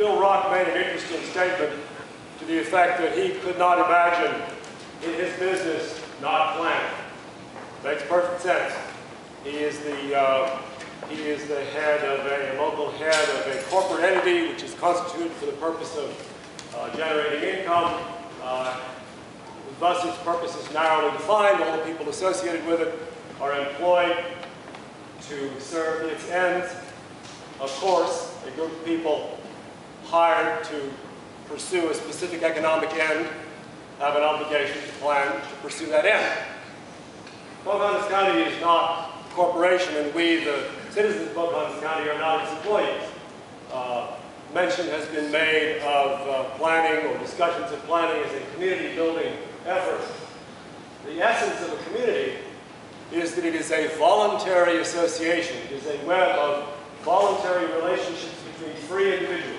Bill Rock made an interesting statement to the effect that he could not imagine in his business not planning. Makes perfect sense. He is the head of a local head of a corporate entity which is constituted for the purpose of generating income. Thus, its purpose is narrowly defined. All the people associated with it are employed to serve its ends. Of course, a group of people hired to pursue a specific economic end have an obligation to plan to pursue that end. Pocahontas County is not a corporation, and we, the citizens of Pocahontas County, are not its employees. Mention has been made of planning or discussions of planning as a community building effort. The essence of a community is that it is a voluntary association. It is a web of voluntary relationships between free individuals.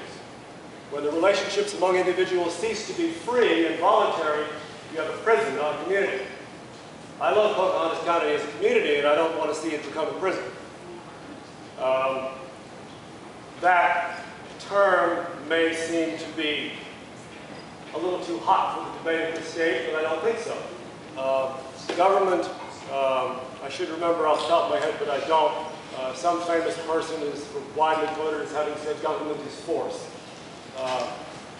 When the relationships among individuals cease to be free and voluntary, you have a prison, not a community. I love Pocahontas County as a community, and I don't want to see it become a prison. That term may seem to be a little too hot for the debate at this stage, but I don't think so. Government, I should remember off the top of my head, but I don't. Some famous person is widely quoted as having said government is force.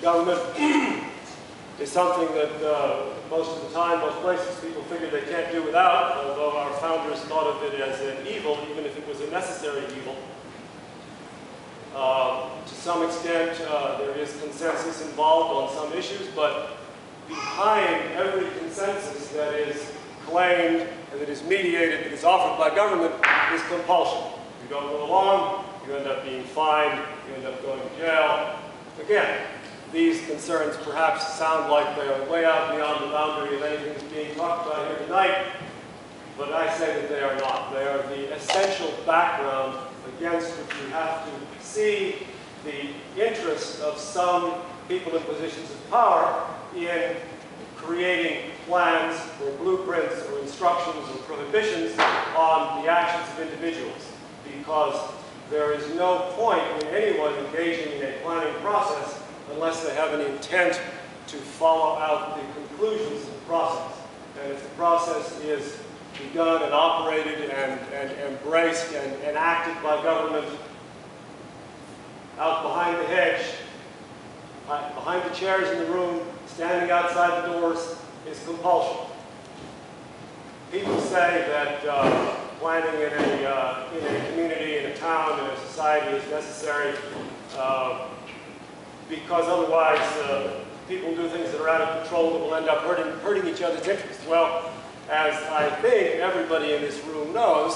Government is something that most of the time, most places, people figure they can't do without, although our founders thought of it as an evil, even if it was a necessary evil. To some extent, there is consensus involved on some issues, but behind every consensus that is claimed and that is mediated, that is offered by government, is compulsion. You don't go along, you end up being fined, you end up going to jail. Again, these concerns perhaps sound like they are way out beyond the boundary of anything that's being talked about here tonight, but I say that they are not. They are the essential background against which we have to see the interest of some people in positions of power in creating plans or blueprints or instructions or prohibitions on the actions of individuals, because there is no point in anyone engaging in a planning process unless they have an intent to follow out the conclusions of the process. And if the process is begun and operated and embraced and enacted by government out behind the hedge, behind the chairs in the room, standing outside the doors, is compulsion. People say that planning in a community, in a town, in a society is necessary because otherwise people do things that are out of control that will end up hurting each other's interests. Well, as I think everybody in this room knows,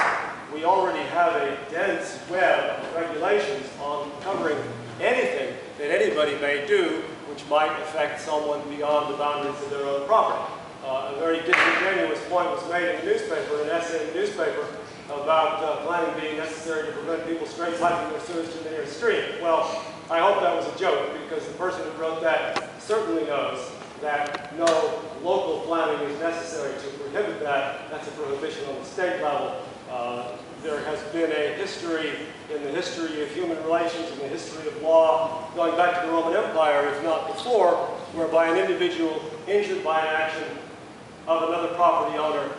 we already have a dense web of regulations on covering anything that anybody may do which might affect someone beyond the boundaries of their own property. A very disingenuous point was made in the newspaper, an essay in the newspaper, about planning being necessary to prevent people straight piping their sewage to the nearest stream. Well, I hope that was a joke, because the person who wrote that certainly knows that no local planning is necessary to prohibit that. That's a prohibition on the state level. There has been a history in the history of human relations, in the history of law, going back to the Roman Empire, if not before, whereby an individual injured by an action of another property owner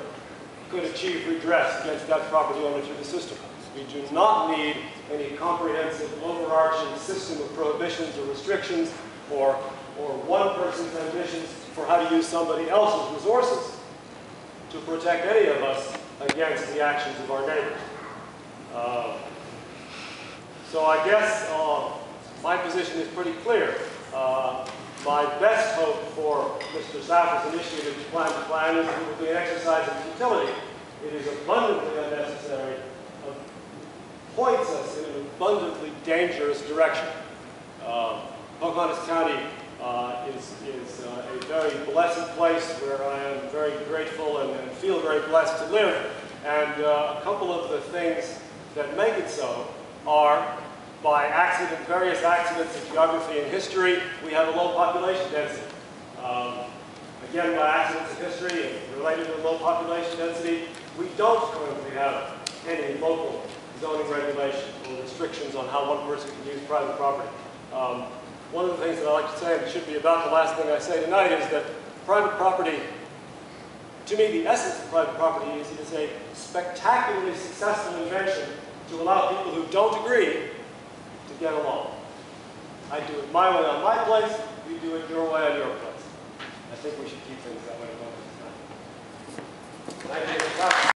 could achieve redress against that property owner through the system. We do not need any comprehensive, overarching system of prohibitions or restrictions or one person's ambitions for how to use somebody else's resources to protect any of us against the actions of our neighbors. So I guess my position is pretty clear. My best hope for Mr. Saffer's initiative to plan is that it will be an exercise in futility. It is abundantly unnecessary, points us in an abundantly dangerous direction. Pocahontas County is a very blessed place where I am very grateful and feel very blessed to live. And a couple of the things that make it so are, by accident, various accidents of geography and history, we have a low population density. Again, by accidents of history and related to low population density, we don't currently have any local zoning regulation or restrictions on how one person can use private property. that I like to say, and it should be about the last thing I say tonight, is that private property, to me, the essence of private property is it is a spectacularly successful invention to allow people who don't agree to get along. I do it my way on my place, you do it your way on your place. I think we should keep things that way. Thank you.